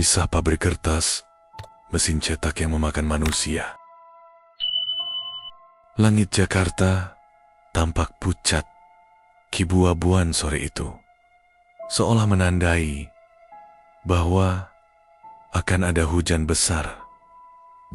Kisah pabrik kertas, mesin cetak yang memakan manusia. Langit Jakarta tampak pucat, kibu-abuan sore itu, seolah menandai bahwa akan ada hujan besar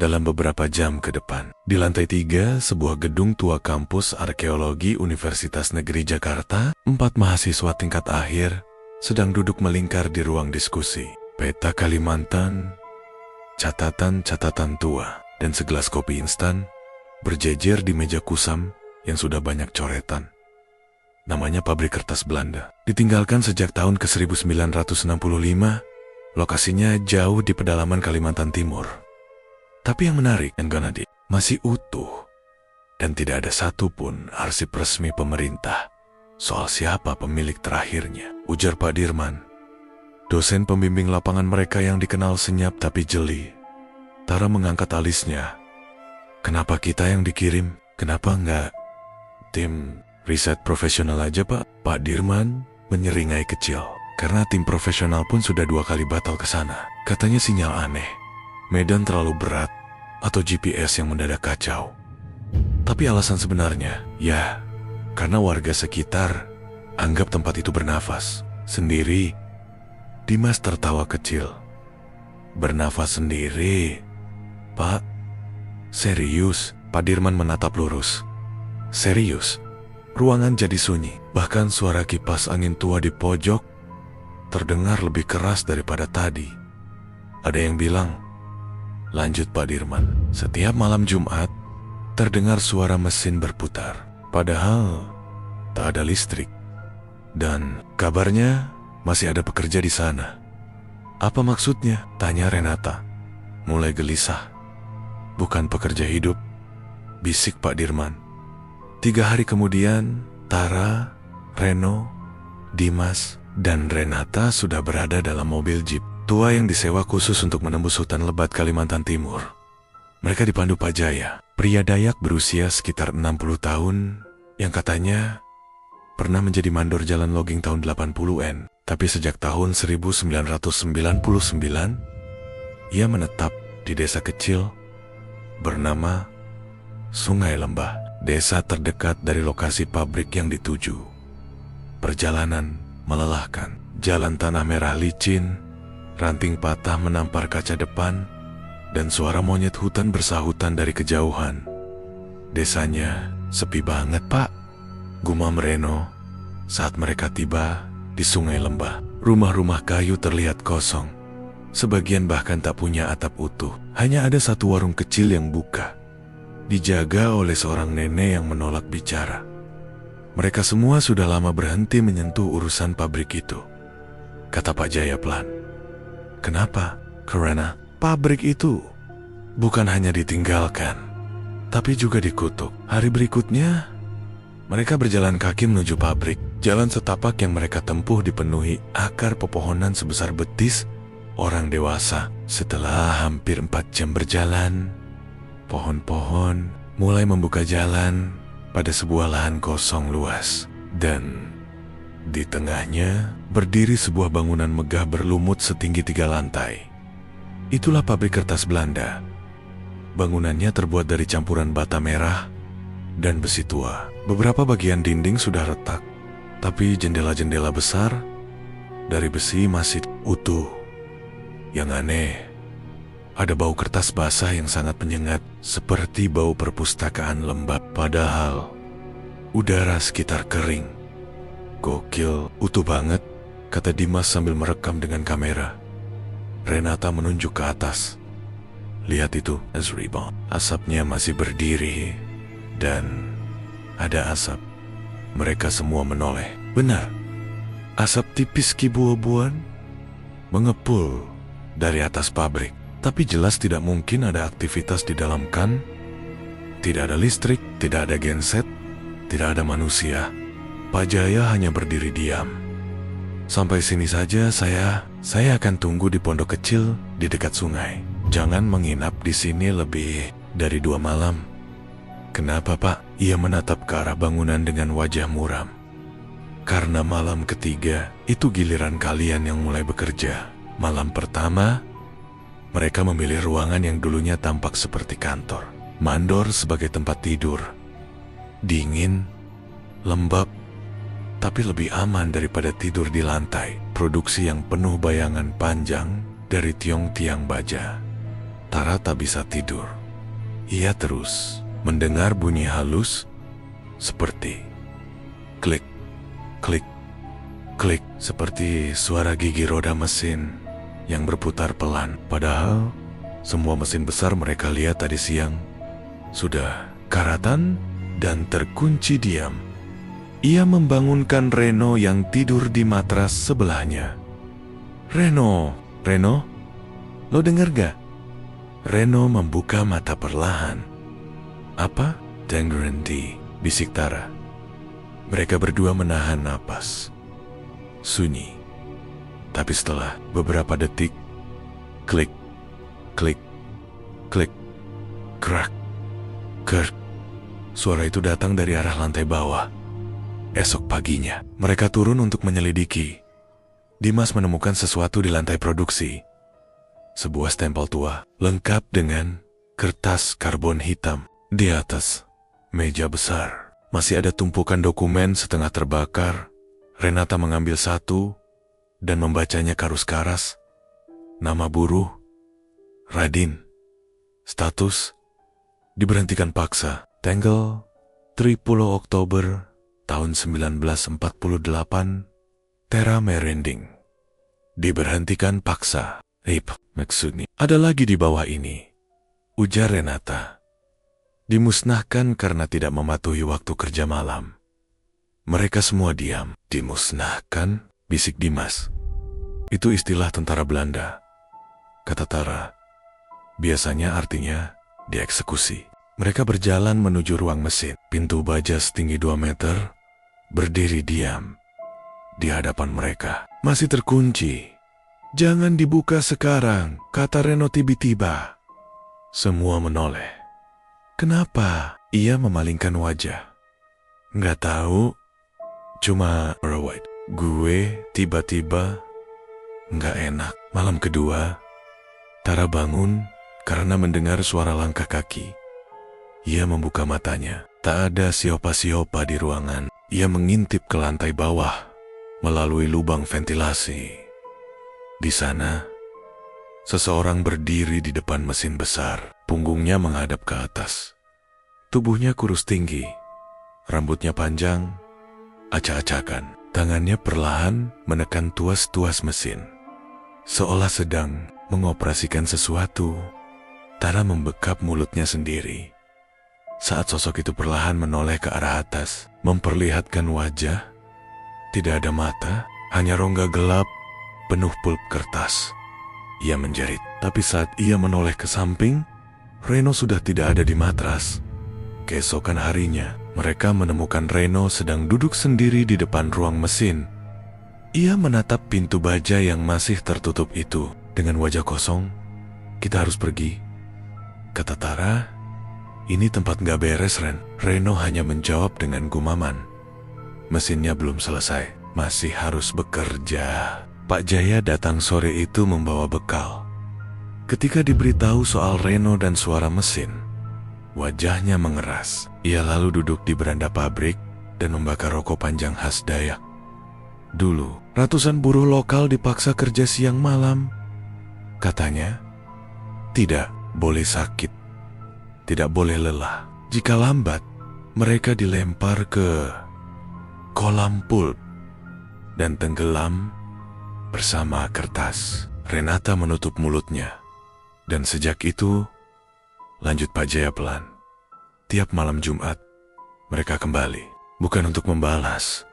dalam beberapa jam ke depan. Di lantai 3 sebuah gedung tua kampus arkeologi Universitas Negeri Jakarta, 4 mahasiswa tingkat akhir sedang duduk melingkar di ruang diskusi. Peta Kalimantan, catatan-catatan tua, dan segelas kopi instan berjejer di meja kusam yang sudah banyak coretan. Namanya pabrik kertas Belanda. Ditinggalkan sejak tahun ke-1965, lokasinya jauh di pedalaman Kalimantan Timur. Tapi yang menarik, masih utuh, dan tidak ada satupun arsip resmi pemerintah soal siapa pemilik terakhirnya, ujar Pak Dirman, dosen pembimbing lapangan mereka yang dikenal senyap tapi jeli. Tara mengangkat alisnya. Kenapa kita yang dikirim? Kenapa enggak tim riset profesional aja, Pak? Pak Dirman menyeringai kecil. Karena tim profesional pun sudah 2 kali batal ke sana. Katanya sinyal aneh, medan terlalu berat, atau GPS yang mendadak kacau. Tapi alasan sebenarnya, ya, karena warga sekitar anggap tempat itu bernafas sendiri. Dimas tertawa kecil. Bernafas sendiri, Pak? Serius? Pak Dirman menatap lurus. Serius? Ruangan jadi sunyi. Bahkan suara kipas angin tua di pojok terdengar lebih keras daripada tadi. Ada yang bilang, lanjut Pak Dirman, setiap malam Jumat terdengar suara mesin berputar. Padahal tak ada listrik. Dan kabarnya masih ada pekerja di sana. Apa maksudnya? Tanya Renata, mulai gelisah. Bukan pekerja hidup, bisik Pak Dirman. 3 hari kemudian, Tara, Reno, Dimas, dan Renata sudah berada dalam mobil jeep tua yang disewa khusus untuk menembus hutan lebat Kalimantan Timur. Mereka dipandu Pak Jaya, pria Dayak berusia sekitar 60 tahun yang katanya pernah menjadi mandor jalan logging tahun 80-an. Tapi sejak tahun 1999, ia menetap di desa kecil bernama Sungai Lembah, desa terdekat dari lokasi pabrik yang dituju. Perjalanan melelahkan, jalan tanah merah licin, ranting patah menampar kaca depan, dan suara monyet hutan bersahutan dari kejauhan. Desanya sepi banget, Pak, gumam Reno saat mereka tiba di Sungai Lembah. Rumah-rumah kayu terlihat kosong. Sebagian bahkan tak punya atap utuh. Hanya ada satu warung kecil yang buka, dijaga oleh seorang nenek yang menolak bicara. Mereka semua sudah lama berhenti menyentuh urusan pabrik itu, kata Pak Jaya pelan. Kenapa? Karena pabrik itu bukan hanya ditinggalkan, tapi juga dikutuk. Hari berikutnya, mereka berjalan kaki menuju pabrik. Jalan setapak yang mereka tempuh dipenuhi akar pepohonan sebesar betis orang dewasa. Setelah hampir 4 jam berjalan, pohon-pohon mulai membuka jalan pada sebuah lahan kosong luas. Dan di tengahnya berdiri sebuah bangunan megah berlumut setinggi 3 lantai. Itulah pabrik kertas Belanda. Bangunannya terbuat dari campuran bata merah dan besi tua. Beberapa bagian dinding sudah retak, tapi jendela-jendela besar dari besi masih utuh. Yang aneh, ada bau kertas basah yang sangat menyengat, seperti bau perpustakaan lembab. Padahal udara sekitar kering. Gokil, utuh banget, kata Dimas sambil merekam dengan kamera. Renata menunjuk ke atas. Lihat itu, Azribon. Asapnya masih berdiri, dan ada asap. Mereka semua menoleh. Benar, asap tipis kibu-abuan mengepul dari atas pabrik. Tapi jelas tidak mungkin ada aktivitas di dalam, kan? Tidak ada listrik, tidak ada genset, tidak ada manusia. Pak Jaya hanya berdiri diam. Sampai sini saja saya akan tunggu di pondok kecil di dekat sungai. Jangan menginap di sini lebih dari 2 malam. Kenapa, Pak? Ia menatap ke arah bangunan dengan wajah muram. Karena malam ketiga itu giliran kalian yang mulai bekerja. Malam pertama Mereka memilih ruangan yang dulunya tampak seperti kantor. Mandor sebagai tempat tidur. Dingin, lembab, tapi lebih aman daripada tidur di lantai. Produksi yang penuh bayangan panjang dari tiang-tiang baja. Tara tak bisa tidur. Ia terus mendengar bunyi halus seperti klik, klik, klik, seperti suara gigi roda mesin yang berputar pelan. Padahal semua mesin besar mereka lihat tadi siang sudah karatan dan terkunci diam. Ia membangunkan Reno yang tidur di matras sebelahnya. Reno, lo denger gak? Reno membuka mata perlahan. Apa? Dengerendi, bisik Tara. Mereka berdua menahan napas. Sunyi. Tapi setelah beberapa detik, klik, klik, klik, krak, kerk. Suara itu datang dari arah lantai bawah. Esok paginya, mereka turun untuk menyelidiki. Dimas menemukan sesuatu di lantai produksi. Sebuah stempel tua, lengkap dengan kertas karbon hitam. Di atas meja besar, masih ada tumpukan dokumen setengah terbakar. Renata mengambil satu dan membacanya karus-karas. Nama buruh, Radin. Status, diberhentikan paksa. Tanggal 30 Oktober tahun 1948, Tara Merending. Diberhentikan paksa. Maksudnya, ada lagi di bawah ini, ujar Renata. Dimusnahkan karena tidak mematuhi waktu kerja malam. Mereka semua diam. Dimusnahkan, bisik Dimas. Itu istilah tentara Belanda, kata Tara. Biasanya artinya dieksekusi. Mereka berjalan menuju ruang mesin. Pintu baja setinggi 2 meter berdiri diam di hadapan mereka. Masih terkunci. Jangan dibuka sekarang, kata Reno tiba-tiba. Semua menoleh. Kenapa? Ia memalingkan wajah. Nggak tahu, cuma gue tiba-tiba nggak enak. Malam kedua, Tara bangun karena mendengar suara langkah kaki. Ia membuka matanya. Tak ada siopa-siopa di ruangan. Ia mengintip ke lantai bawah melalui lubang ventilasi. Di sana, seseorang berdiri di depan mesin besar. Punggungnya menghadap ke atas. Tubuhnya kurus tinggi. Rambutnya panjang, acak-acakan. Tangannya perlahan menekan tuas-tuas mesin. Seolah sedang mengoperasikan sesuatu. Tara membekap mulutnya sendiri. Saat sosok itu perlahan menoleh ke arah atas, memperlihatkan wajah. Tidak ada mata, hanya rongga gelap penuh pulp kertas. Ia menjerit, tapi saat ia menoleh ke samping, Reno sudah tidak ada di matras. Keesokan harinya, mereka menemukan Reno sedang duduk sendiri di depan ruang mesin. Ia menatap pintu baja yang masih tertutup itu dengan wajah kosong. Kita harus pergi, kata Tara. Ini tempat gak beres, Ren. Reno hanya menjawab dengan gumaman. Mesinnya belum selesai, masih harus bekerja. Pak Jaya datang sore itu membawa bekal. Ketika diberitahu soal Reno dan suara mesin, wajahnya mengeras. Ia lalu duduk di beranda pabrik dan membakar rokok panjang khas Dayak. Dulu, ratusan buruh lokal dipaksa kerja siang malam. Katanya, tidak boleh sakit, tidak boleh lelah. Jika lambat, mereka dilempar ke kolam pulp dan tenggelam bersama kertas. Renata menutup mulutnya. Dan sejak itu, lanjut Pak Jaya pelan. Tiap malam Jumat, mereka kembali. Bukan untuk membalas,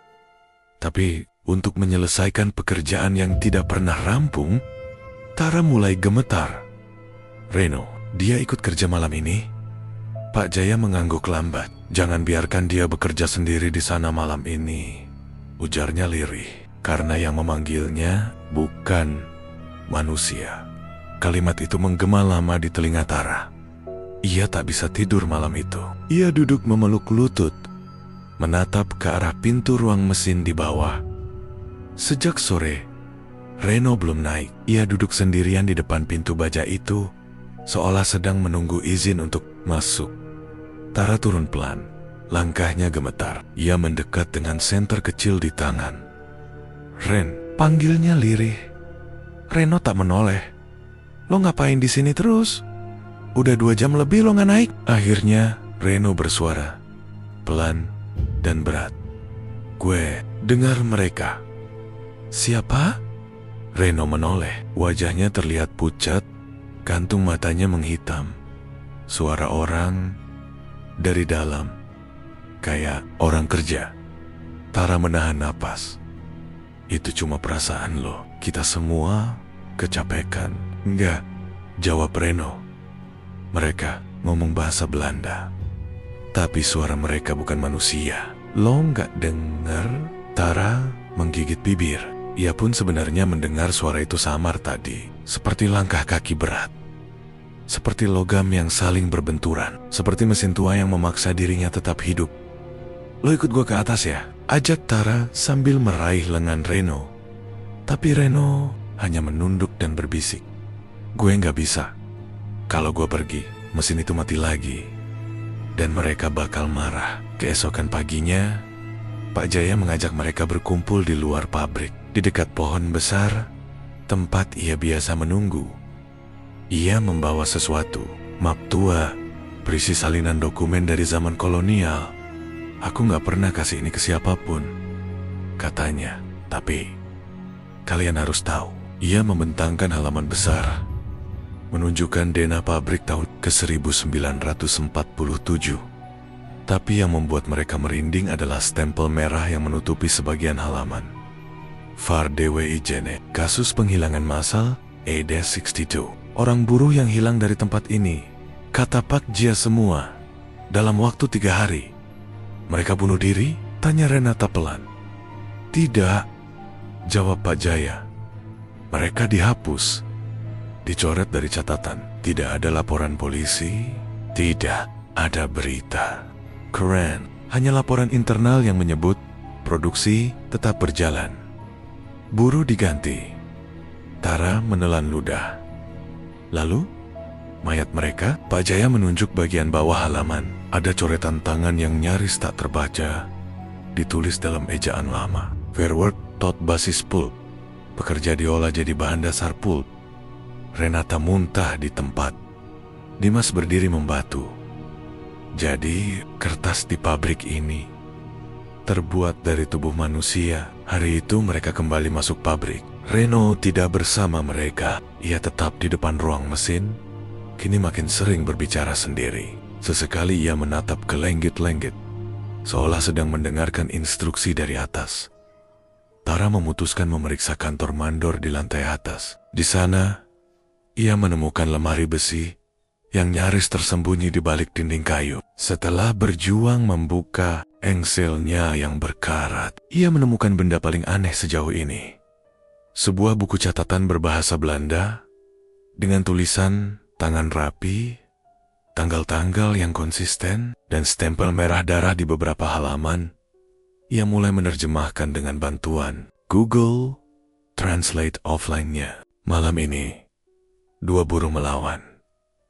tapi untuk menyelesaikan pekerjaan yang tidak pernah rampung. Tara mulai gemetar. Reno, dia ikut kerja malam ini? Pak Jaya mengangguk lambat. Jangan biarkan dia bekerja sendiri di sana malam ini, ujarnya lirih. Karena yang memanggilnya bukan manusia. Kalimat itu menggema lama di telinga Tara. Ia tak bisa tidur malam itu. Ia duduk memeluk lutut, menatap ke arah pintu ruang mesin di bawah. Sejak sore, Reno belum naik. Ia duduk sendirian di depan pintu baja itu, seolah sedang menunggu izin untuk masuk. Tara turun pelan. Langkahnya gemetar. Ia mendekat dengan senter kecil di tangan. "Ren," panggilnya lirih. Reno tak menoleh. "Lo ngapain di sini terus? Udah 2 jam lebih lo nggak naik." Akhirnya Reno bersuara, pelan dan berat. "Gue dengar mereka." "Siapa?" Reno menoleh. Wajahnya terlihat pucat, kantung matanya menghitam. Suara orang dari dalam, kayak orang kerja. Tara menahan napas. "Itu cuma perasaan lo. Kita semua kecapekan." "Enggak," jawab Reno. "Mereka ngomong bahasa Belanda. Tapi suara mereka bukan manusia." "Lo nggak dengar?" Tara menggigit bibir. Ia pun sebenarnya mendengar suara itu samar tadi, seperti langkah kaki berat. Seperti logam yang saling berbenturan, seperti mesin tua yang memaksa dirinya tetap hidup. "Lo ikut gue ke atas ya?" ajak Tara sambil meraih lengan Reno. Tapi Reno hanya menunduk dan berbisik, "Gue nggak bisa. Kalau gue pergi, mesin itu mati lagi. Dan mereka bakal marah." Keesokan paginya, Pak Jaya mengajak mereka berkumpul di luar pabrik, di dekat pohon besar, tempat ia biasa menunggu. Ia membawa sesuatu, map tua, berisi salinan dokumen dari zaman kolonial. "Aku gak pernah kasih ini ke siapapun," katanya. "Tapi kalian harus tahu." Ia membentangkan halaman besar, menunjukkan denah pabrik tahun ke-1947. Tapi yang membuat mereka merinding adalah stempel merah yang menutupi sebagian halaman. Far DWI Jene, kasus penghilangan massal, ED62. Orang buruh yang hilang dari tempat ini, kata Pak Jia semua, dalam waktu 3 hari. "Mereka bunuh diri?" tanya Renata pelan. "Tidak," jawab Pak Jaya. "Mereka dihapus, dicoret dari catatan. Tidak ada laporan polisi, tidak ada berita. Keren, hanya laporan internal yang menyebut produksi tetap berjalan. Buruh diganti." Tara menelan ludah. "Lalu, mayat mereka?" Pak Jaya menunjuk bagian bawah halaman. Ada coretan tangan yang nyaris tak terbaca, ditulis dalam ejaan lama. "Verwoerd tot basis pulp." Pekerja diolah jadi bahan dasar pulp. Renata muntah di tempat. Dimas berdiri membatu. Jadi, kertas di pabrik ini terbuat dari tubuh manusia. Hari itu mereka kembali masuk pabrik. Reno tidak bersama mereka. Ia tetap di depan ruang mesin. Kini makin sering berbicara sendiri. Sesekali ia menatap ke lenggit-lenggit, seolah sedang mendengarkan instruksi dari atas. Tara memutuskan memeriksa kantor mandor di lantai atas. Di sana, ia menemukan lemari besi yang nyaris tersembunyi di balik dinding kayu. Setelah berjuang membuka engselnya yang berkarat, ia menemukan benda paling aneh sejauh ini. Sebuah buku catatan berbahasa Belanda dengan tulisan tangan rapi, tanggal-tanggal yang konsisten, dan stempel merah darah di beberapa halaman. Ia mulai menerjemahkan dengan bantuan Google Translate offline-nya. "Malam ini, 2 burung melawan.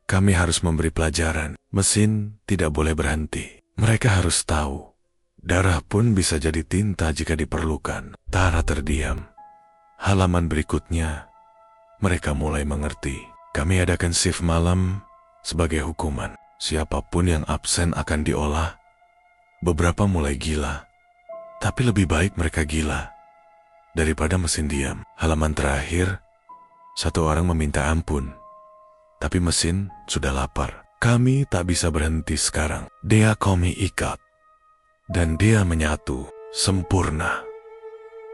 Kami harus memberi pelajaran. Mesin tidak boleh berhenti. Mereka harus tahu, darah pun bisa jadi tinta jika diperlukan." Tara terdiam. Halaman berikutnya, mereka mulai mengerti. "Kami adakan shift malam sebagai hukuman. Siapapun yang absen akan diolah." Beberapa mulai gila, tapi lebih baik mereka gila daripada mesin diam. Halaman terakhir, satu orang meminta ampun. Tapi mesin sudah lapar. "Kami tak bisa berhenti sekarang. Dia kami ikat." Dan dia menyatu, sempurna.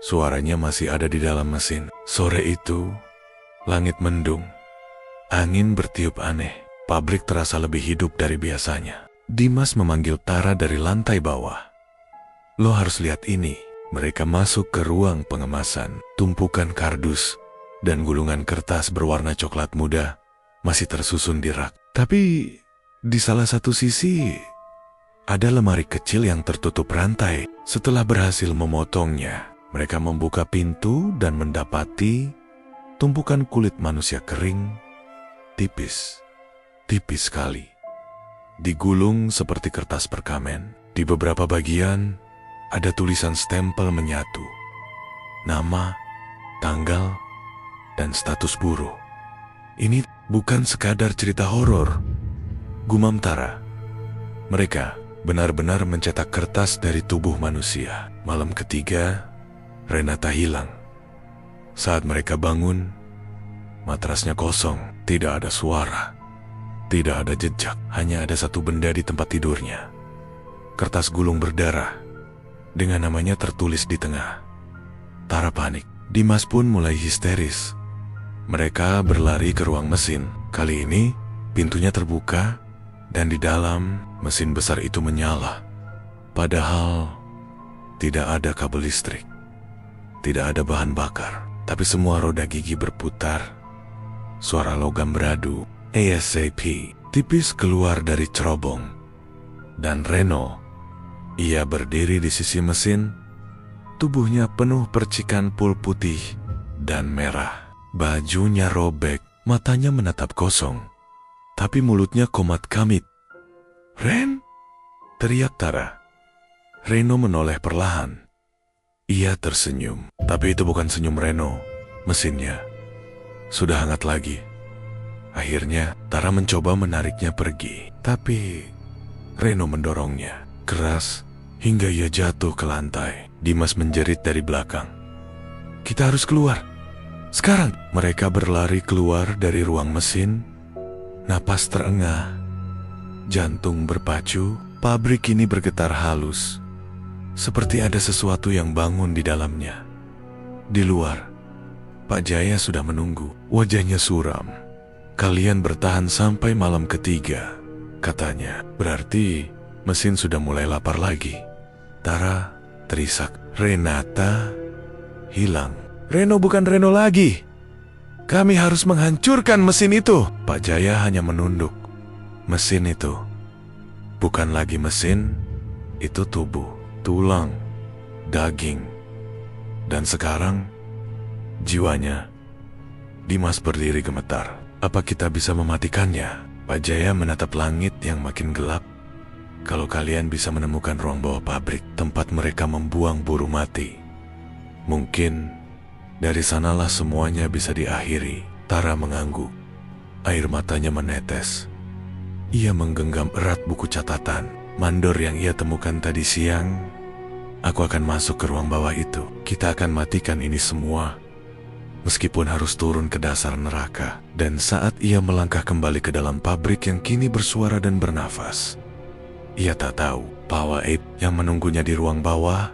Suaranya masih ada di dalam mesin. Sore itu, langit mendung. Angin bertiup aneh. Pabrik terasa lebih hidup dari biasanya. Dimas memanggil Tara dari lantai bawah. "Lo harus lihat ini." Mereka masuk ke ruang pengemasan. Tumpukan kardus dan gulungan kertas berwarna coklat muda masih tersusun di rak. Tapi di salah satu sisi ada lemari kecil yang tertutup rantai. Setelah berhasil memotongnya, mereka membuka pintu dan mendapati tumpukan kulit manusia kering, tipis sekali, digulung seperti kertas perkamen. Di beberapa bagian ada tulisan stempel menyatu, nama, tanggal, dan status buruh. Ini bukan sekadar cerita horor, gumam Tara. Mereka benar-benar mencetak kertas dari tubuh manusia. Malam ketiga, Renata hilang. Saat mereka bangun, matrasnya kosong, tidak ada suara, tidak ada jejak, hanya ada satu benda di tempat tidurnya. Kertas gulung berdarah, dengan namanya tertulis di tengah. Tara panik, Dimas pun mulai histeris. Mereka berlari ke ruang mesin. Kali ini, pintunya terbuka, dan di dalam, mesin besar itu menyala. Padahal, tidak ada kabel listrik, tidak ada bahan bakar, tapi semua roda gigi berputar. Suara logam beradu, ASAP, tipis keluar dari cerobong. Dan Reno, ia berdiri di sisi mesin, tubuhnya penuh percikan pul putih dan merah. Bajunya robek, matanya menatap kosong, tapi mulutnya komat kamit. "Ren!" teriak Tara. Reno menoleh perlahan. Ia tersenyum, tapi itu bukan senyum Reno. Mesinnya sudah hangat lagi. Akhirnya, Tara mencoba menariknya pergi, tapi Reno mendorongnya keras hingga ia jatuh ke lantai. Dimas menjerit dari belakang, "Kita harus keluar sekarang!" Mereka berlari keluar dari ruang mesin. Napas terengah, jantung berpacu. Pabrik ini bergetar halus, seperti ada sesuatu yang bangun di dalamnya. Di luar, Pak Jaya sudah menunggu. Wajahnya suram. "Kalian bertahan sampai malam ketiga," katanya. "Berarti mesin sudah mulai lapar lagi." Tara terisak. Renata hilang. "Reno bukan Reno lagi. Kami harus menghancurkan mesin itu." Pak Jaya hanya menunduk. Mesin itu bukan lagi mesin, itu tubuh, tulang, daging, dan sekarang jiwanya. Dimas berdiri gemetar. "Apa kita bisa mematikannya?" Pak Jaya menatap langit yang makin gelap. "Kalau kalian bisa menemukan ruang bawah pabrik, tempat mereka membuang buruh mati, mungkin dari sanalah semuanya bisa diakhiri." Tara mengangguk. Air matanya menetes. Ia menggenggam erat buku catatan. "Mandor yang ia temukan tadi siang. Aku akan masuk ke ruang bawah itu. Kita akan matikan ini semua, meskipun harus turun ke dasar neraka." Dan saat ia melangkah kembali ke dalam pabrik yang kini bersuara dan bernafas, ia tak tahu bahwa Abe yang menunggunya di ruang bawah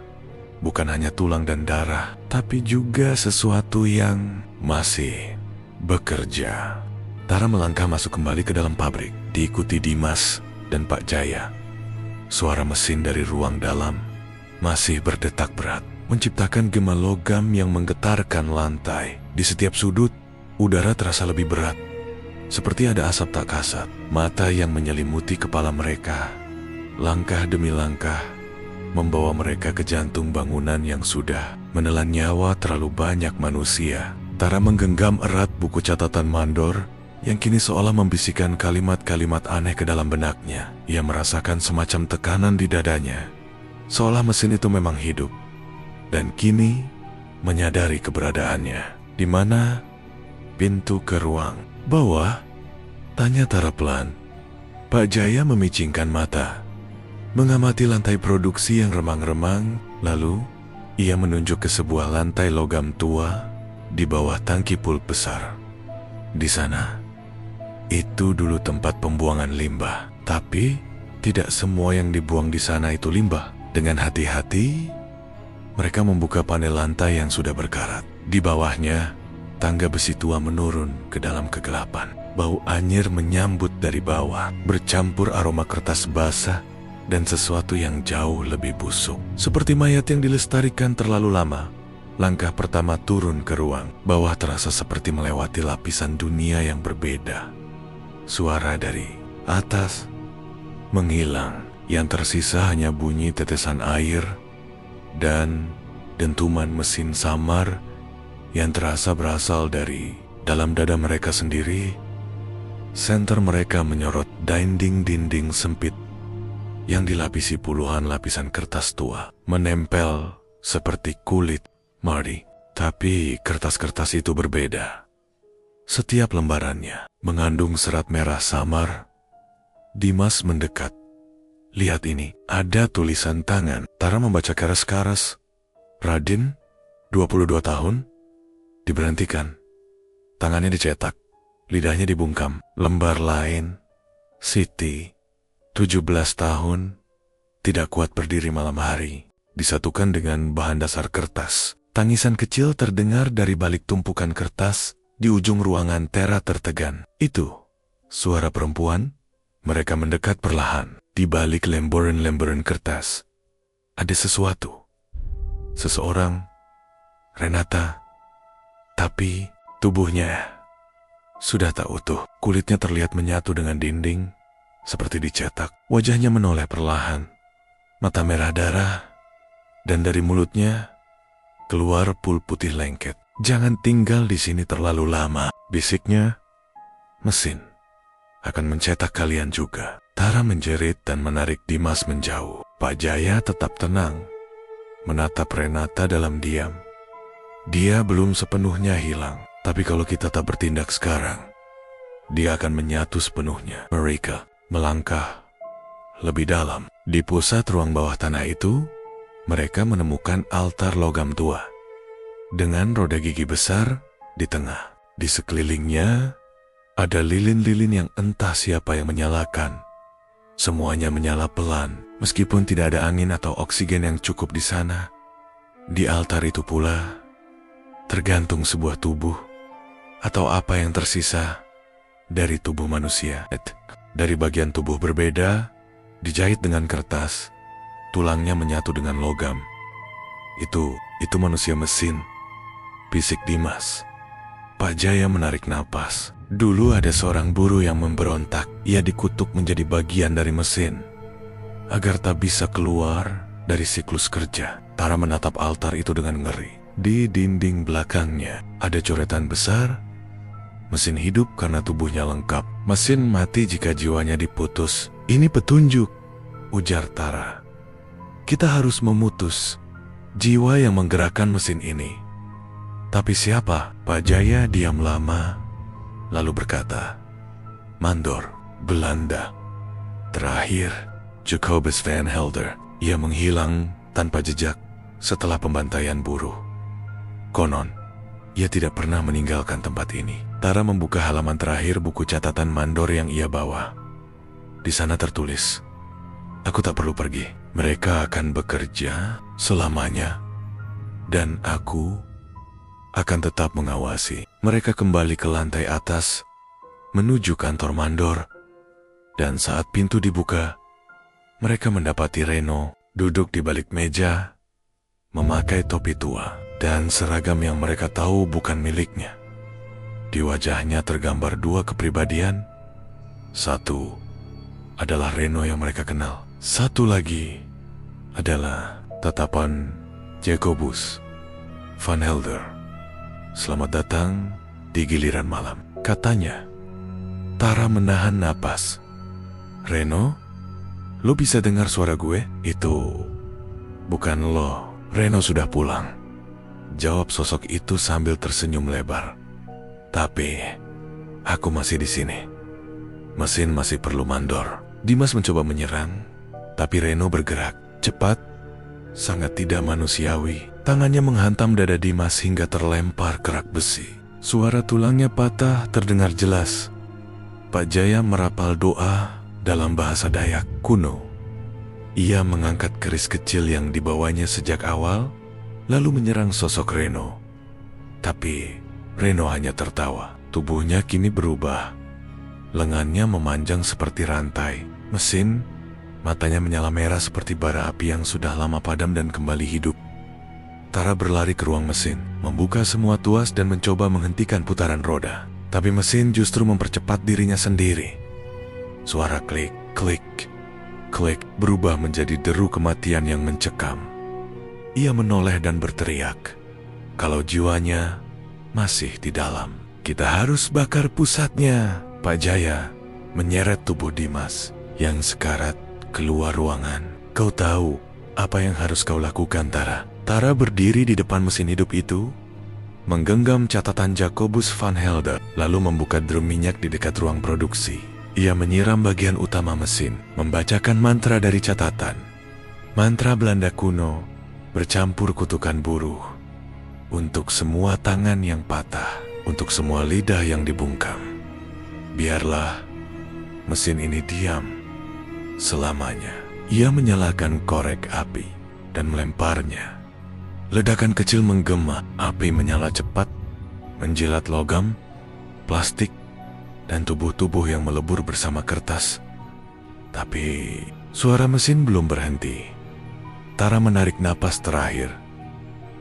bukan hanya tulang dan darah, tapi juga sesuatu yang masih bekerja. Tara melangkah masuk kembali ke dalam pabrik, diikuti Dimas dan Pak Jaya. Suara mesin dari ruang dalam masih berdetak berat, menciptakan gema logam yang menggetarkan lantai. Di setiap sudut, udara terasa lebih berat, seperti ada asap tak kasat. Mata yang menyelimuti kepala mereka, langkah demi langkah, membawa mereka ke jantung bangunan yang sudah menelan nyawa terlalu banyak manusia. Tara menggenggam erat buku catatan mandor yang kini seolah membisikkan kalimat-kalimat aneh ke dalam benaknya. Ia merasakan semacam tekanan di dadanya, seolah mesin itu memang hidup, dan kini menyadari keberadaannya. "Di mana pintu ke ruang bawah?" tanya Tara pelan. Pak Jaya memicingkan mata, mengamati lantai produksi yang remang-remang. Lalu, ia menunjuk ke sebuah lantai logam tua di bawah tangki pul besar. Di sana, itu dulu tempat pembuangan limbah. Tapi, tidak semua yang dibuang di sana itu limbah. Dengan hati-hati, mereka membuka panel lantai yang sudah berkarat. Di bawahnya, tangga besi tua menurun ke dalam kegelapan. Bau anyir menyambut dari bawah, bercampur aroma kertas basah dan sesuatu yang jauh lebih busuk. Seperti mayat yang dilestarikan terlalu lama. Langkah pertama turun ke ruang bawah terasa seperti melewati lapisan dunia yang berbeda. Suara dari atas menghilang. Yang tersisa hanya bunyi tetesan air dan dentuman mesin samar yang terasa berasal dari dalam dada mereka sendiri. Senter mereka menyorot dinding sempit yang dilapisi puluhan lapisan kertas tua, menempel seperti kulit Marty. Tapi kertas-kertas itu berbeda. Setiap lembarannya mengandung serat merah samar. Dimas mendekat. Lihat ini, ada tulisan tangan. Tara membaca keras-keras. Radin, 22 tahun, diberhentikan. Tangannya dicetak, lidahnya dibungkam. Lembar lain, Siti, 17 tahun, tidak kuat berdiri malam hari. Disatukan dengan bahan dasar kertas. Tangisan kecil terdengar dari balik tumpukan kertas di ujung ruangan. Tara tertegan. Itu suara perempuan. Mereka mendekat perlahan. Di balik lembaran-lembaran kertas ada sesuatu. Seseorang, Renata, tapi tubuhnya sudah tak utuh. Kulitnya terlihat menyatu dengan dinding, seperti dicetak. Wajahnya menoleh perlahan, mata merah darah, dan dari mulutnya keluar pul putih lengket. Jangan tinggal di sini terlalu lama, bisiknya. Mesin akan mencetak kalian juga. Tara menjerit dan menarik Dimas menjauh. Pak Jaya tetap tenang, menatap Renata dalam diam. Dia belum sepenuhnya hilang, tapi kalau kita tak bertindak sekarang, dia akan menyatu sepenuhnya. Mereka melangkah lebih dalam. Di pusat ruang bawah tanah itu, mereka menemukan altar logam tua dengan roda gigi besar di tengah. Di sekelilingnya ada lilin-lilin yang entah siapa yang menyalakan. Semuanya menyala pelan, meskipun tidak ada angin atau oksigen yang cukup di sana. Di altar itu pula tergantung sebuah tubuh atau apa yang tersisa dari tubuh manusia. Dari bagian tubuh berbeda, dijahit dengan kertas, tulangnya menyatu dengan logam. Itu manusia mesin, bisik Dimas. Pak Jaya menarik napas. Dulu ada seorang buruh yang memberontak. Ia dikutuk menjadi bagian dari mesin agar tak bisa keluar dari siklus kerja. Tara menatap altar itu dengan ngeri. Di dinding belakangnya ada coretan besar. Mesin hidup karena tubuhnya lengkap. Mesin mati jika jiwanya diputus. Ini petunjuk, ujar Tara. Kita harus memutus jiwa yang menggerakkan mesin ini. Tapi siapa? Pak Jaya diam lama, lalu berkata, Mandor, Belanda. Terakhir, Jacobus van Helder. Ia menghilang tanpa jejak setelah pembantaian buruh. Konon, ia tidak pernah meninggalkan tempat ini. Tara membuka halaman terakhir buku catatan Mandor yang ia bawa. Di sana tertulis, aku tak perlu pergi. Mereka akan bekerja selamanya, dan aku akan tetap mengawasi. Mereka kembali ke lantai atas, menuju kantor Mandor, dan saat pintu dibuka, mereka mendapati Reno duduk di balik meja, memakai topi tua dan seragam yang mereka tahu bukan miliknya. Di wajahnya tergambar dua kepribadian. Satu adalah Reno yang mereka kenal. Satu lagi adalah tatapan Jacobus van Helder. Selamat datang di giliran malam, katanya. Tara menahan napas. Reno, lo bisa dengar suara gue? Itu bukan lo. Reno sudah pulang, jawab sosok itu sambil tersenyum lebar. Tapi aku masih di sini. Mesin masih perlu Mandor. Dimas mencoba menyerang, tapi Reno bergerak cepat, sangat tidak manusiawi. Tangannya menghantam dada Dimas hingga terlempar kerak besi. Suara tulangnya patah terdengar jelas. Pak Jaya merapal doa dalam bahasa Dayak kuno. Ia mengangkat keris kecil yang dibawanya sejak awal, lalu menyerang sosok Reno. Tapi Reno hanya tertawa. Tubuhnya kini berubah. Lengannya memanjang seperti rantai. Mesin, matanya menyala merah seperti bara api yang sudah lama padam dan kembali hidup. Tara berlari ke ruang mesin, membuka semua tuas dan mencoba menghentikan putaran roda. Tapi mesin justru mempercepat dirinya sendiri. Suara klik, klik, klik berubah menjadi deru kematian yang mencekam. Ia menoleh dan berteriak. Kalau jiwanya masih di dalam. Kita harus bakar pusatnya. Pak Jaya menyeret tubuh Dimas yang sekarat keluar ruangan. Kau tahu apa yang harus kau lakukan, Tara? Tara berdiri di depan mesin hidup itu, menggenggam catatan Jacobus van Helder, lalu membuka drum minyak di dekat ruang produksi. Ia menyiram bagian utama mesin, membacakan mantra dari catatan. Mantra Belanda kuno bercampur kutukan buruh. Untuk semua tangan yang patah, untuk semua lidah yang dibungkam. Biarlah mesin ini diam selamanya. Ia menyalakan korek api dan melemparnya. Ledakan kecil menggema, api menyala cepat, menjilat logam, plastik, dan tubuh-tubuh yang melebur bersama kertas. Tapi suara mesin belum berhenti. Tara menarik napas terakhir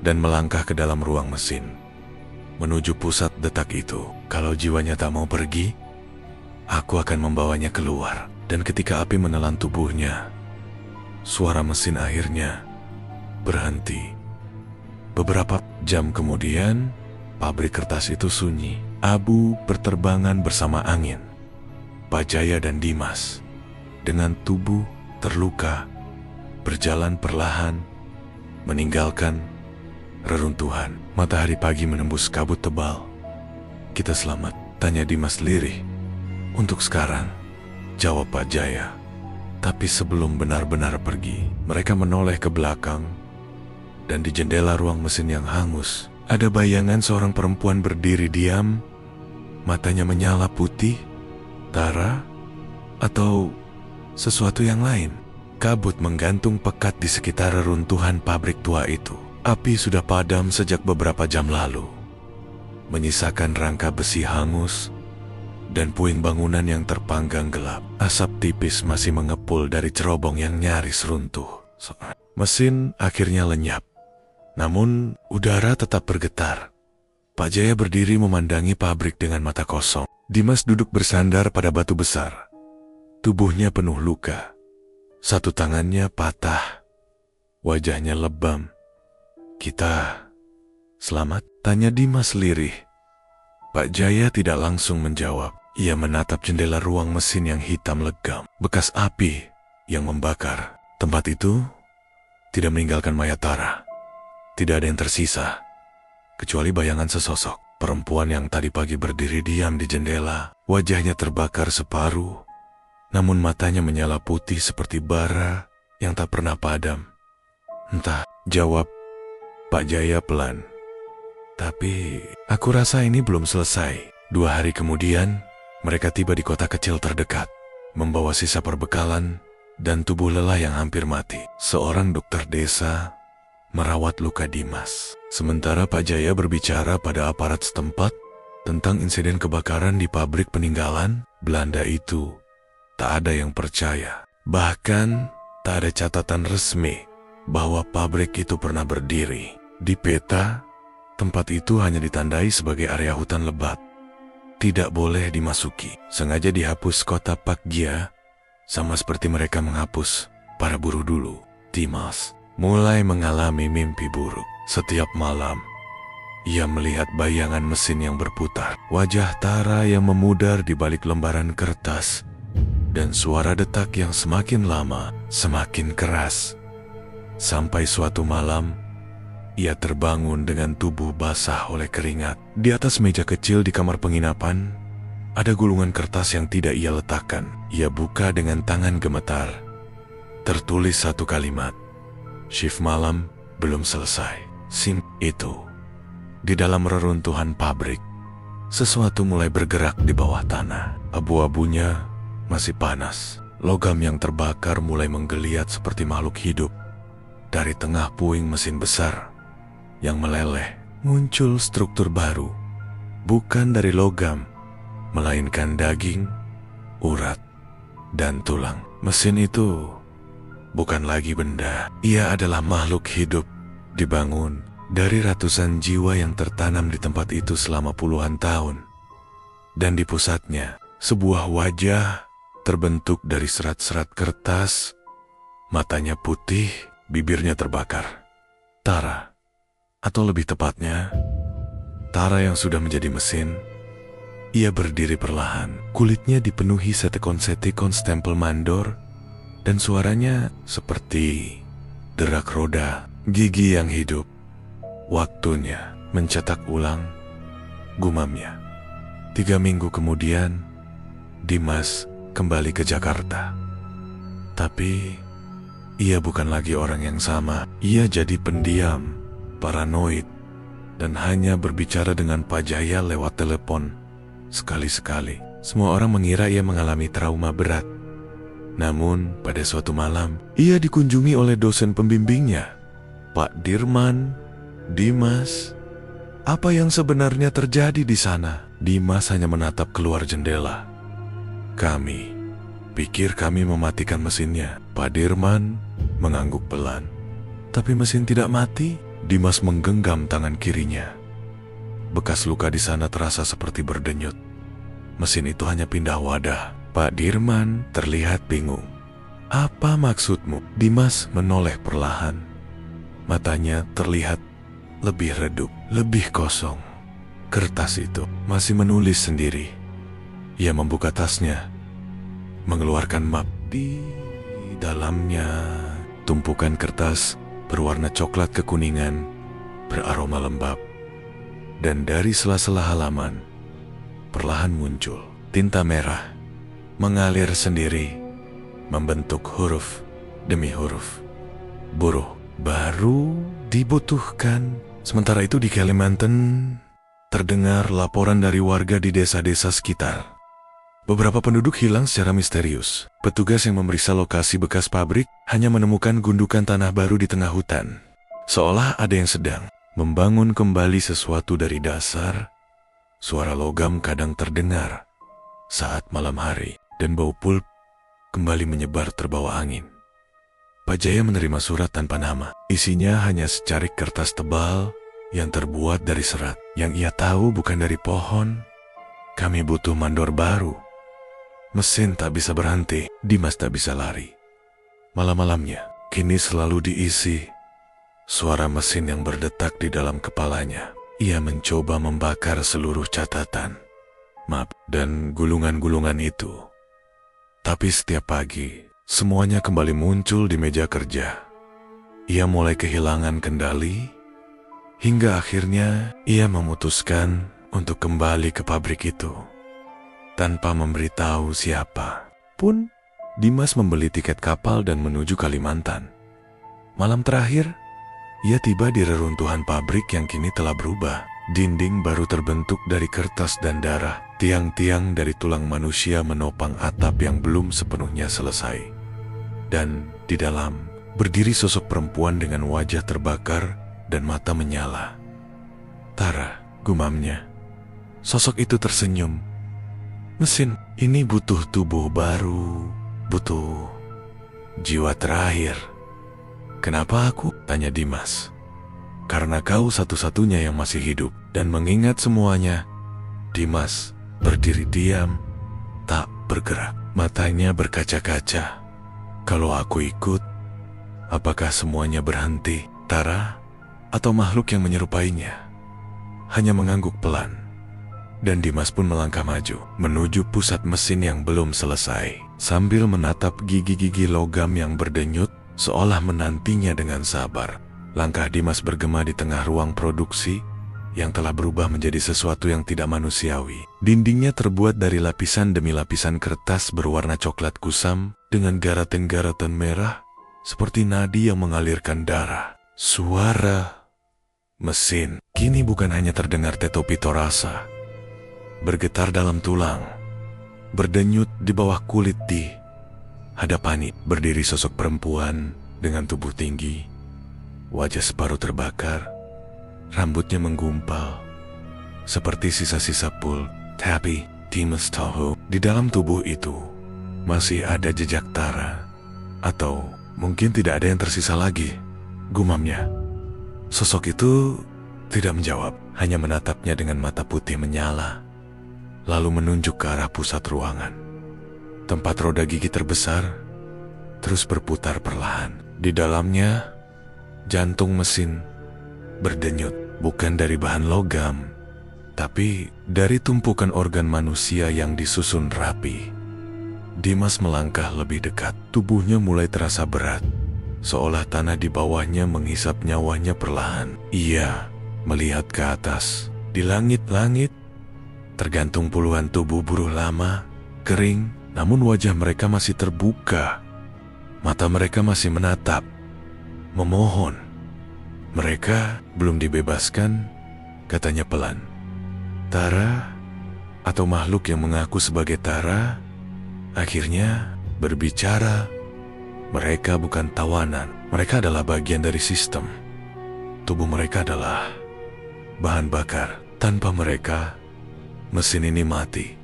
dan melangkah ke dalam ruang mesin, menuju pusat detak itu. Kalau jiwanya tak mau pergi, aku akan membawanya keluar. Dan ketika api menelan tubuhnya, suara mesin akhirnya berhenti. Beberapa jam kemudian, pabrik kertas itu sunyi. Abu berterbangan bersama angin. Pak Jaya dan Dimas, dengan tubuh terluka, berjalan perlahan, meninggalkan reruntuhan. Matahari pagi menembus kabut tebal. Kita selamat, tanya Dimas lirih. Untuk sekarang, jawab Pak Jaya. Tapi sebelum benar-benar pergi, mereka menoleh ke belakang, dan di jendela ruang mesin yang hangus, ada bayangan seorang perempuan berdiri diam, matanya menyala putih. Tara? Atau sesuatu yang lain? Kabut menggantung pekat di sekitar reruntuhan pabrik tua itu. Api sudah padam sejak beberapa jam lalu, menyisakan rangka besi hangus dan puing bangunan yang terpanggang gelap. Asap tipis masih mengepul dari cerobong yang nyaris runtuh. Mesin akhirnya lenyap, namun udara tetap bergetar. Pak Jaya berdiri memandangi pabrik dengan mata kosong. Dimas duduk bersandar pada batu besar. Tubuhnya penuh luka. Satu tangannya patah. Wajahnya lebam. Kita selamat? Tanya Dimas lirih. Pak Jaya tidak langsung menjawab. Ia menatap jendela ruang mesin yang hitam legam. Bekas api yang membakar. Tempat itu tidak meninggalkan mayat Tara. Tidak ada yang tersisa, kecuali bayangan sesosok. Perempuan yang tadi pagi berdiri diam di jendela. Wajahnya terbakar separuh, namun matanya menyala putih seperti bara yang tak pernah padam. Entah, jawab Pak Jaya pelan. Tapi aku rasa ini belum selesai. 2 hari kemudian, mereka tiba di kota kecil terdekat, membawa sisa perbekalan dan tubuh lelah yang hampir mati. Seorang dokter desa merawat luka Dimas, sementara Pak Jaya berbicara pada aparat setempat tentang insiden kebakaran di pabrik peninggalan Belanda itu. Tak ada yang percaya. Bahkan tak ada catatan resmi bahwa pabrik itu pernah berdiri. Di peta, tempat itu hanya ditandai sebagai area hutan lebat. Tidak boleh dimasuki. Sengaja dihapus kota Pakgia, sama seperti mereka menghapus para buruh dulu. Dimas mulai mengalami mimpi buruk. Setiap malam, ia melihat bayangan mesin yang berputar, wajah Tara yang memudar di balik lembaran kertas, dan suara detak yang semakin lama, semakin keras. Sampai suatu malam, ia terbangun dengan tubuh basah oleh keringat. Di atas meja kecil di kamar penginapan, ada gulungan kertas yang tidak ia letakkan. Ia buka dengan tangan gemetar. Tertulis satu kalimat. Shift malam belum selesai. Sim itu. Di dalam reruntuhan pabrik, sesuatu mulai bergerak di bawah tanah. Abu-abunya masih panas. Logam yang terbakar mulai menggeliat seperti makhluk hidup. Dari tengah puing mesin besar yang meleleh, muncul struktur baru. Bukan dari logam, melainkan daging, urat, dan tulang. Mesin itu bukan lagi benda. Ia adalah makhluk hidup, dibangun dari ratusan jiwa yang tertanam di tempat itu selama puluhan tahun. Dan di pusatnya, sebuah wajah terbentuk dari serat-serat kertas. Matanya putih, bibirnya terbakar. Tara, atau lebih tepatnya, Tara yang sudah menjadi mesin, ia berdiri perlahan. Kulitnya dipenuhi setikon-setikon stempel mandor, dan suaranya seperti derak roda gigi yang hidup. Waktunya mencetak ulang, gumamnya. 3 minggu kemudian, Dimas kembali ke Jakarta. Tapi, ia bukan lagi orang yang sama. Ia jadi pendiam, paranoid, dan hanya berbicara dengan Pak Jaya lewat telepon sekali-sekali. Semua orang mengira ia mengalami trauma berat. Namun, pada suatu malam, ia dikunjungi oleh dosen pembimbingnya, Pak Dirman. Dimas, apa yang sebenarnya terjadi di sana? Dimas hanya menatap keluar jendela. Kami pikir kami mematikan mesinnya. Pak Dirman mengangguk pelan. Tapi mesin tidak mati. Dimas menggenggam tangan kirinya. Bekas luka di sana terasa seperti berdenyut. Mesin itu hanya pindah wadah. Pak Dirman terlihat bingung. Apa maksudmu? Dimas menoleh perlahan. Matanya terlihat lebih redup, lebih kosong. Kertas itu masih menulis sendiri. Ia membuka tasnya, mengeluarkan map. Di dalamnya tumpukan kertas berwarna coklat kekuningan, beraroma lembab. Dan dari sela-sela halaman, perlahan muncul tinta merah, mengalir sendiri, membentuk huruf demi huruf. Buruh baru dibutuhkan. Sementara itu di Kalimantan, terdengar laporan dari warga di desa-desa sekitar. Beberapa penduduk hilang secara misterius. Petugas yang memeriksa lokasi bekas pabrik hanya menemukan gundukan tanah baru di tengah hutan. Seolah ada yang sedang membangun kembali sesuatu dari dasar. Suara logam kadang terdengar saat malam hari, dan bau pulp kembali menyebar terbawa angin. Pak Jaya menerima surat tanpa nama. Isinya hanya secarik kertas tebal yang terbuat dari serat. Yang ia tahu bukan dari pohon. Kami butuh mandor baru. Mesin tak bisa berhenti, Dimas tak bisa lari. Malam-malamnya kini selalu diisi suara mesin yang berdetak di dalam kepalanya. Ia mencoba membakar seluruh catatan, map, dan gulungan-gulungan itu. Tapi setiap pagi, semuanya kembali muncul di meja kerja. Ia mulai kehilangan kendali, hingga akhirnya ia memutuskan untuk kembali ke pabrik itu. Tanpa memberitahu siapa pun, Dimas membeli tiket kapal dan menuju Kalimantan. Malam terakhir, ia tiba di reruntuhan pabrik yang kini telah berubah. Dinding baru terbentuk dari kertas dan darah. Tiang-tiang dari tulang manusia menopang atap yang belum sepenuhnya selesai. Dan di dalam berdiri sosok perempuan dengan wajah terbakar dan mata menyala. Tara, gumamnya. Sosok itu tersenyum. Mesin ini butuh tubuh baru, butuh jiwa terakhir. Kenapa aku? Tanya Dimas. Karena kau satu-satunya yang masih hidup. Dan mengingat semuanya, Dimas berdiri diam, tak bergerak. Matanya berkaca-kaca. Kalau aku ikut, apakah semuanya berhenti? Tara atau makhluk yang menyerupainya hanya mengangguk pelan. Dan Dimas pun melangkah maju, menuju pusat mesin yang belum selesai. Sambil menatap gigi-gigi logam yang berdenyut, seolah menantinya dengan sabar. Langkah Dimas bergema di tengah ruang produksi, yang telah berubah menjadi sesuatu yang tidak manusiawi. Dindingnya terbuat dari lapisan demi lapisan kertas berwarna coklat kusam, dengan garaten-garaten merah, seperti nadi yang mengalirkan darah. Suara mesin kini bukan hanya terdengar Tetopito rasa, bergetar dalam tulang, berdenyut di bawah kulit. Di hadapannya berdiri sosok perempuan dengan tubuh tinggi, wajah separuh terbakar, rambutnya menggumpal seperti sisa-sisa pul. Tapi Dimas tahu di dalam tubuh itu masih ada jejak Tara, atau mungkin tidak ada yang tersisa lagi. Gumamnya. Sosok itu tidak menjawab, hanya menatapnya dengan mata putih menyala, lalu menunjuk ke arah pusat ruangan. Tempat roda gigi terbesar terus berputar perlahan. Di dalamnya, jantung mesin berdenyut, bukan dari bahan logam, Tapi dari tumpukan organ manusia yang disusun rapi, Dimas melangkah lebih dekat. Tubuhnya mulai terasa berat, seolah tanah di bawahnya menghisap nyawanya perlahan. Ia melihat ke atas. Di langit-langit tergantung puluhan tubuh buruh lama, kering, namun wajah mereka masih terbuka. Mata mereka masih menatap, memohon. Mereka belum dibebaskan, katanya pelan. Tara, atau makhluk yang mengaku sebagai Tara, akhirnya berbicara. Mereka bukan tawanan, mereka adalah bagian dari sistem. Tubuh mereka adalah bahan bakar. Tanpa mereka, mesin ini mati.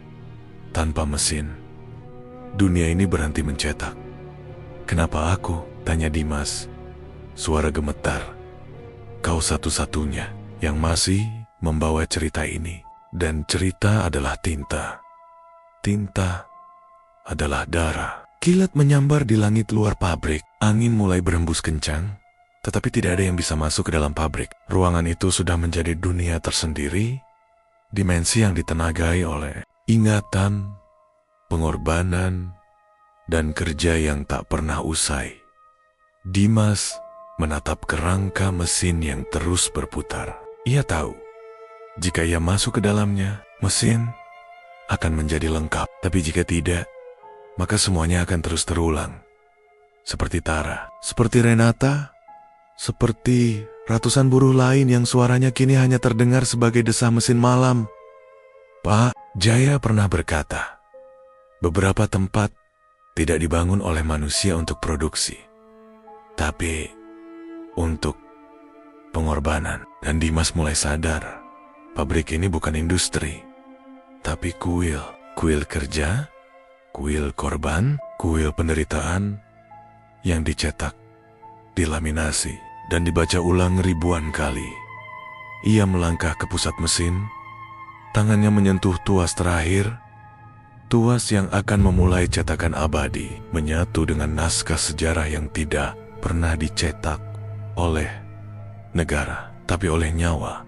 Tanpa mesin, dunia ini berhenti mencetak. Kenapa aku? Tanya Dimas. Suara gemetar. Kau satu-satunya yang masih membawa cerita ini. Dan cerita adalah tinta. Tinta adalah darah. Kilat menyambar di langit luar pabrik. Angin mulai berhembus kencang, tetapi tidak ada yang bisa masuk ke dalam pabrik. Ruangan itu sudah menjadi dunia tersendiri, dimensi yang ditenagai oleh ingatan, pengorbanan, dan kerja yang tak pernah usai. Dimas menatap kerangka mesin yang terus berputar. Ia tahu, jika ia masuk ke dalamnya, mesin akan menjadi lengkap. Tapi jika tidak, maka semuanya akan terus terulang. Seperti Tara, seperti Renata, seperti ratusan buruh lain yang suaranya kini hanya terdengar sebagai desah mesin malam. Pak Jaya pernah berkata, beberapa tempat tidak dibangun oleh manusia untuk produksi, tapi untuk pengorbanan. Dan Dimas mulai sadar, pabrik ini bukan industri, tapi kuil. Kuil kerja, kuil korban, kuil penderitaan yang dicetak, dilaminasi, dan dibaca ulang ribuan kali. Ia melangkah ke pusat mesin, tangannya menyentuh tuas terakhir, tuas yang akan memulai cetakan abadi, menyatu dengan naskah sejarah yang tidak pernah dicetak oleh negara, tapi oleh nyawa.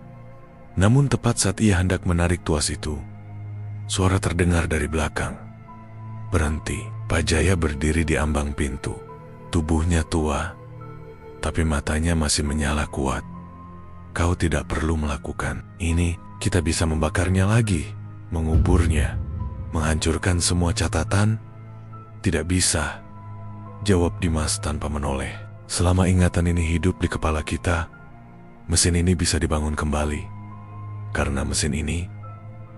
Namun tepat saat ia hendak menarik tuas itu, suara terdengar dari belakang. Berhenti. Pak Jaya berdiri di ambang pintu. Tubuhnya tua, tapi matanya masih menyala kuat. Kau tidak perlu melakukan ini. Kita bisa membakarnya lagi, menguburnya, menghancurkan semua catatan. Tidak bisa, jawab Dimas tanpa menoleh. Selama ingatan ini hidup di kepala kita, mesin ini bisa dibangun kembali. Karena mesin ini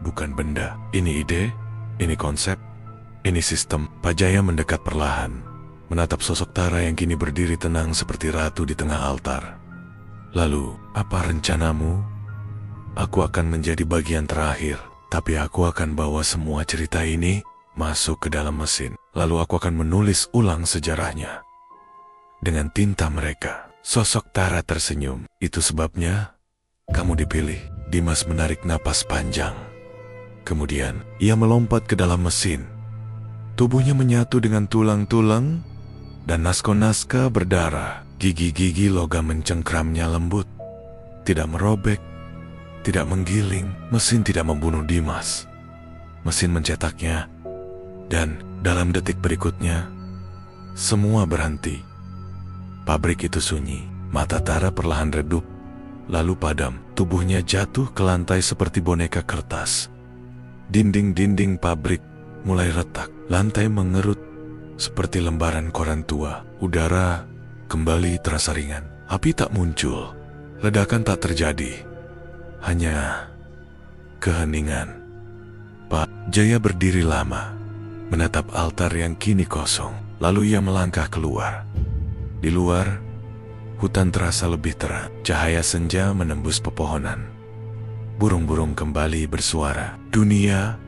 bukan benda. Ini ide, ini konsep, ini sistem. Pak Jaya mendekat perlahan, menatap sosok Tara yang kini berdiri tenang seperti ratu di tengah altar. Lalu, apa rencanamu? Aku akan menjadi bagian terakhir, tapi aku akan bawa semua cerita ini masuk ke dalam mesin. Lalu aku akan menulis ulang sejarahnya dengan tinta mereka. Sosok Tara tersenyum. Itu sebabnya kamu dipilih. Dimas menarik napas panjang. Kemudian, ia melompat ke dalam mesin. Tubuhnya menyatu dengan tulang-tulang dan naskah-naskah berdarah. Gigi-gigi logam mencengkramnya lembut. Tidak merobek, tidak menggiling. Mesin tidak membunuh Dimas. Mesin mencetaknya. Dan dalam detik berikutnya, semua berhenti. Pabrik itu sunyi. Mata Tara perlahan redup, lalu padam. Tubuhnya jatuh ke lantai seperti boneka kertas. Dinding-dinding pabrik mulai retak. Lantai mengerut seperti lembaran koran tua. Udara kembali terasa ringan. Api tak muncul. Ledakan tak terjadi. Hanya keheningan. Pak Jaya berdiri lama, menatap altar yang kini kosong. Lalu ia melangkah keluar. Di luar, hutan terasa lebih terang. Cahaya senja menembus pepohonan. Burung-burung kembali bersuara. Dunia,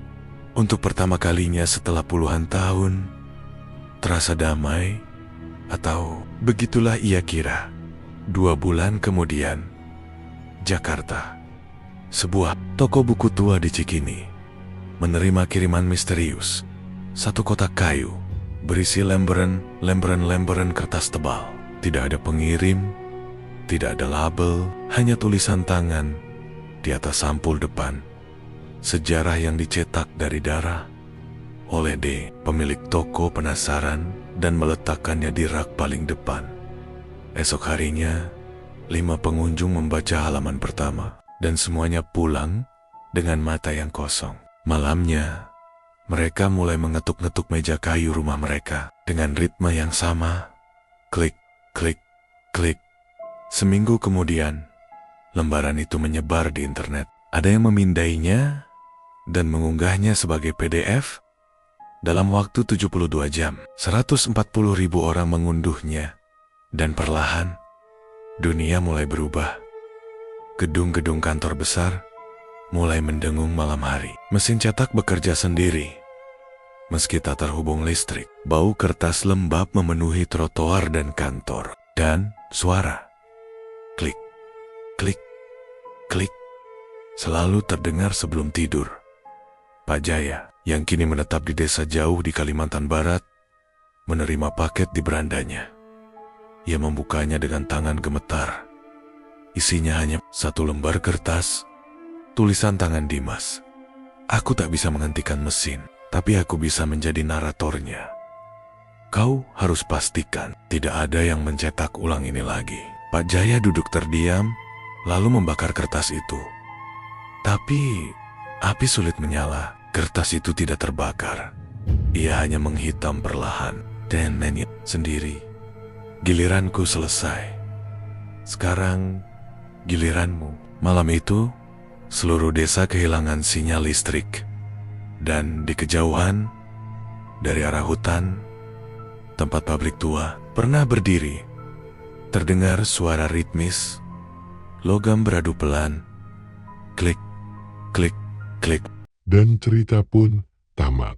untuk pertama kalinya setelah puluhan tahun, terasa damai, atau begitulah ia kira. 2 bulan kemudian, Jakarta. Sebuah toko buku tua di Cikini menerima kiriman misterius. 1 kotak kayu berisi lembaran kertas tebal. Tidak ada pengirim, tidak ada label, hanya tulisan tangan di atas sampul depan. Sejarah yang dicetak dari darah. Oleh D, pemilik toko penasaran dan meletakkannya di rak paling depan. Esok harinya, 5 pengunjung membaca halaman pertama dan semuanya pulang dengan mata yang kosong. Malamnya, mereka mulai mengetuk-ngetuk meja kayu rumah mereka dengan ritme yang sama. Klik, klik, klik. Seminggu kemudian, lembaran itu menyebar di internet. Ada yang memindainya dan mengunggahnya sebagai PDF. Dalam waktu 72 jam, 140.000 orang mengunduhnya. Dan perlahan, dunia mulai berubah. Gedung-gedung kantor besar mulai mendengung malam hari. Mesin cetak bekerja sendiri. Meski tak terhubung listrik, bau kertas lembab memenuhi trotoar dan kantor. Dan suara klik, klik, klik selalu terdengar sebelum tidur. Pak Jaya, yang kini menetap di desa jauh di Kalimantan Barat, menerima paket di berandanya. Ia membukanya dengan tangan gemetar. Isinya hanya 1 lembar kertas, tulisan tangan Dimas. Aku tak bisa menghentikan mesin, tapi aku bisa menjadi naratornya. Kau harus pastikan tidak ada yang mencetak ulang ini lagi. Pak Jaya duduk terdiam, lalu membakar kertas itu. Tapi api sulit menyala. Kertas itu tidak terbakar. Ia hanya menghitam perlahan dan menyet sendiri. Giliranku selesai. Sekarang giliranmu. Malam itu, seluruh desa kehilangan sinyal listrik. Dan di kejauhan, dari arah hutan, tempat pabrik tua pernah berdiri, terdengar suara ritmis, logam beradu pelan, klik, klik, klik. Dan cerita pun tamat.